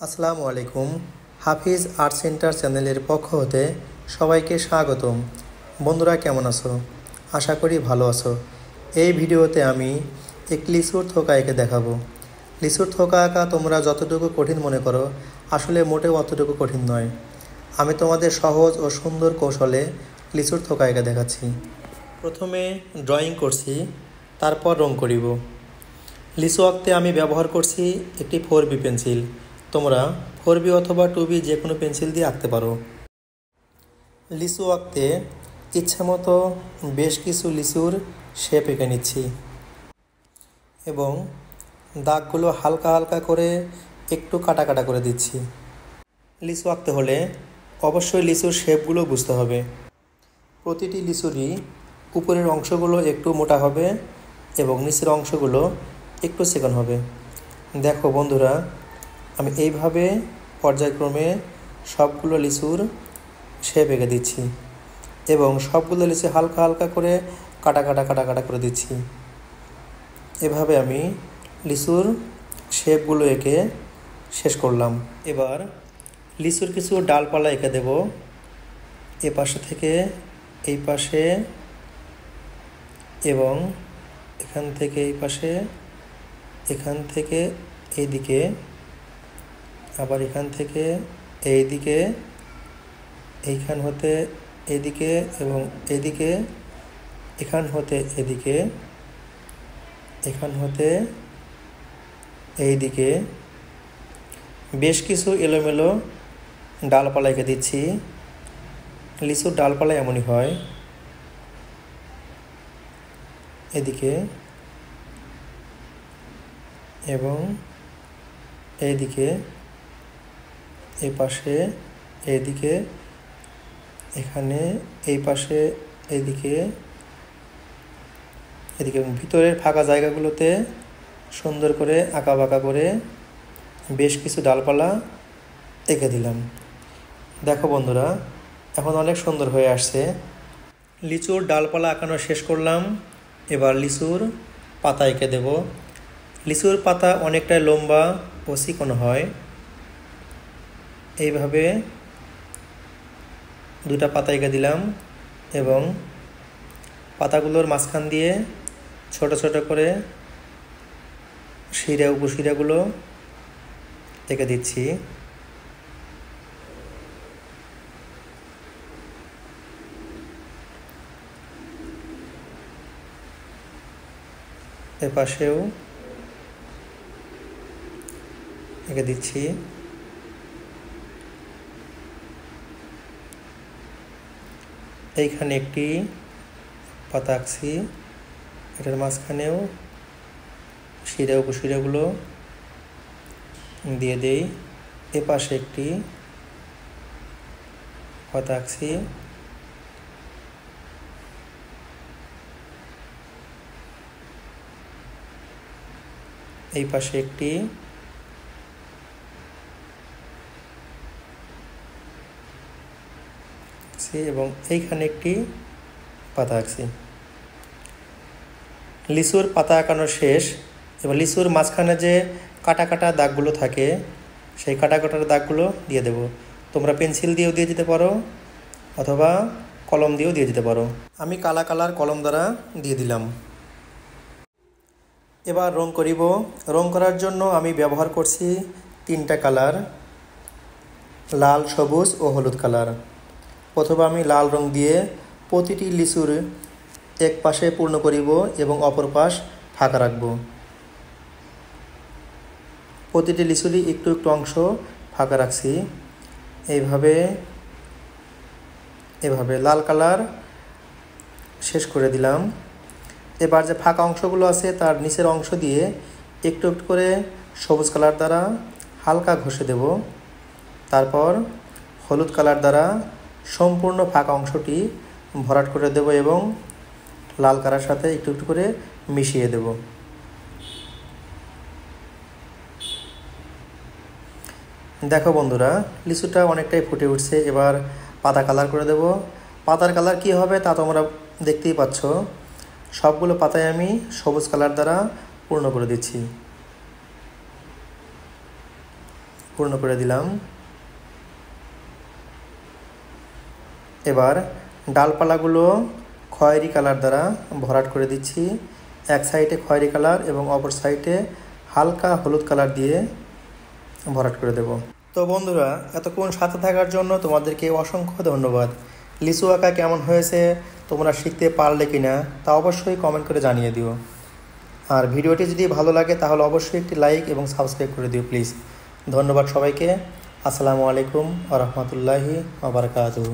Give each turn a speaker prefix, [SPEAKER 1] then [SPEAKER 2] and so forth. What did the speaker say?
[SPEAKER 1] আসসালামু আলাইকুম। হাফিজ art centre চ্যানেলের পক্ষ হতে সবাইকে স্বাগতম। বন্ধুরা কেমন আছো? আশা করি ভালো আছো। এই ভিডিওতে আমি একটি লিচুর থোকা এঁকে দেখাবো। লিচুর থোকা আঁকা তোমরা যতটুকু কঠিন মনে করো, আসলে মোটেও অতটুকু কঠিন নয়। আমি তোমাদের সহজ ও সুন্দর কৌশলে লিচুর থোকা এঁকে দেখাচ্ছি। প্রথমে ড্রয়িং করছি, তারপর রং করিব। লিচু আঁকতে আমি ব্যবহার করছি একটি 4B পেন্সিল। তোমরা 4B অথবা 2B যে কোনো পেন্সিল দিয়ে আঁকতে পারো। লিচু আঁকতে ইচ্ছামতো বেশ কিছু লিচুর শেপ এঁকে নিচ্ছি এবং দাগগুলো হালকা হালকা করে একটু কাটা কাটা করে দিচ্ছি। লিচু আঁকতে হলে অবশ্যই লিচুর শেপগুলো বুঝতে হবে। প্রতিটি লিচুরই উপরের অংশগুলো একটু মোটা হবে এবং নিচের অংশগুলো একটু চিকন হবে। দেখো বন্ধুরা, আমি এইভাবে পর্যায়ক্রমে সবগুলো লিচুর শেপ এঁকে দিচ্ছি এবং সবগুলো লিচু হালকা হালকা করে কাটা কাটা কাটা কাটা করে দিচ্ছি। এভাবে আমি লিচুর শেপগুলো এঁকে শেষ করলাম। এবার লিচুর কিছু ডালপালা এঁকে দেব। এ পাশে থেকে এই পাশে এবং এখান থেকে এই পাশে, এখান থেকে এই দিকে, আবার এখান থেকে এই দিকে, এইখান হতে এদিকে এবং এদিকে, এখান হতে এদিকে, এখান হতে এই দিকে বেশ কিছু এলোমেলো ডালপালা এঁকে দিচ্ছি। লিচুর ডালপালা এমনই হয়। এদিকে এবং এইদিকে, এই পাশে, এইদিকে, এখানে, এই পাশে, এইদিকে, এদিকে এবং ভিতরের ফাঁকা জায়গাগুলোতে সুন্দর করে আঁকা বাঁকা করে বেশ কিছু ডালপালা এঁকে দিলাম। দেখো বন্ধুরা, এখন অনেক সুন্দর হয়ে আসছে। লিচুর ডালপালা আঁকানো শেষ করলাম। এবার লিচুর পাতা এঁকে দেব। লিচুর পাতা অনেকটাই লম্বা ও চিকন হয়। এইভাবে দুটা পাতা এঁকে দিলাম এবং পাতাগুলোর মাঝখান দিয়ে ছোট ছোট করে শিরা উপশিরাগুলো এঁকে দিচ্ছি। এর পাশেও এঁকে দিচ্ছি। এইখানে একটি পাতা আঁকছি, এটার মাঝখানেও শিরা উপশিরাগুলো দিয়ে দেই। এ পাশে একটি পাতা আঁকছি, এই পাশে একটি, এবং এইখানে একটি পাতা আঁকছি। লিচুর পাতা আঁকানো শেষ। এবার লিচুর মাঝখানে যে কাটা কাটা দাগগুলো থাকে, সেই কাটা কাটার দাগগুলো দিয়ে দেব। তোমরা পেন্সিল দিয়েও দিয়ে দিতে পারো অথবা কলম দিয়েও দিয়ে দিতে পারো। আমি কালা কালার কলম দ্বারা দিয়ে দিলাম। এবার রং করিব। রং করার জন্য আমি ব্যবহার করছি 3টা কালার, লাল, সবুজ ও হলুদ কালার। প্রথমে আমি লাল রং দিয়ে প্রতিটি লিচুর এক পাশে পূর্ণ করিব এবং অপর পাশ ফাঁকা রাখব। প্রতিটি লিচুরই একটু একটু অংশ ফাঁকা রাখছি। এভাবে লাল কালার শেষ করে দিলাম। এবার যে ফাঁকা অংশগুলো আছে তার নিচের অংশ দিয়ে একটু একটু করে সবুজ কালার দ্বারা হালকা ঘষে দেব। তারপর হলুদ কালার দ্বারা সম্পূর্ণ ফাঁকা অংশটি ভরাট করে দেব এবং লাল কালার সাথে একটু একটু করে মিশিয়ে দেব। দেখো বন্ধুরা, লিচুটা অনেকটাই ফুটে উঠছে। এবার পাতা কালার করে দেব। পাতার কালার কি হবে তা তোমরা দেখতেই পাচ্ছ। সবগুলো পাতায় আমি সবুজ কালার দ্বারা পূর্ণ করে দিচ্ছি। পূর্ণ করে দিলাম। এবার ডালপালাগুলো খয়েরি কালার দ্বারা ভরাট করে দিচ্ছি। এক সাইডে খয়েরি কালার এবং অপর সাইডে হালকা হলুদ কালার দিয়ে ভরাট করে দেব। তো বন্ধুরা, এতক্ষণ সাথে থাকার জন্য তোমাদেরকে অসংখ্য ধন্যবাদ। লিচু আঁকা কেমন হয়েছে, তোমরা শিখতে পারলে কিনা তা অবশ্যই কমেন্ট করে জানিয়ে দিও। আর ভিডিওটি যদি ভালো লাগে তাহলে অবশ্যই একটি লাইক এবং সাবস্ক্রাইব করে দিও প্লিজ। ধন্যবাদ সবাইকে। আসসালামু আলাইকুম ওয়া রাহমাতুল্লাহি ওয়া বারাকাতুহু।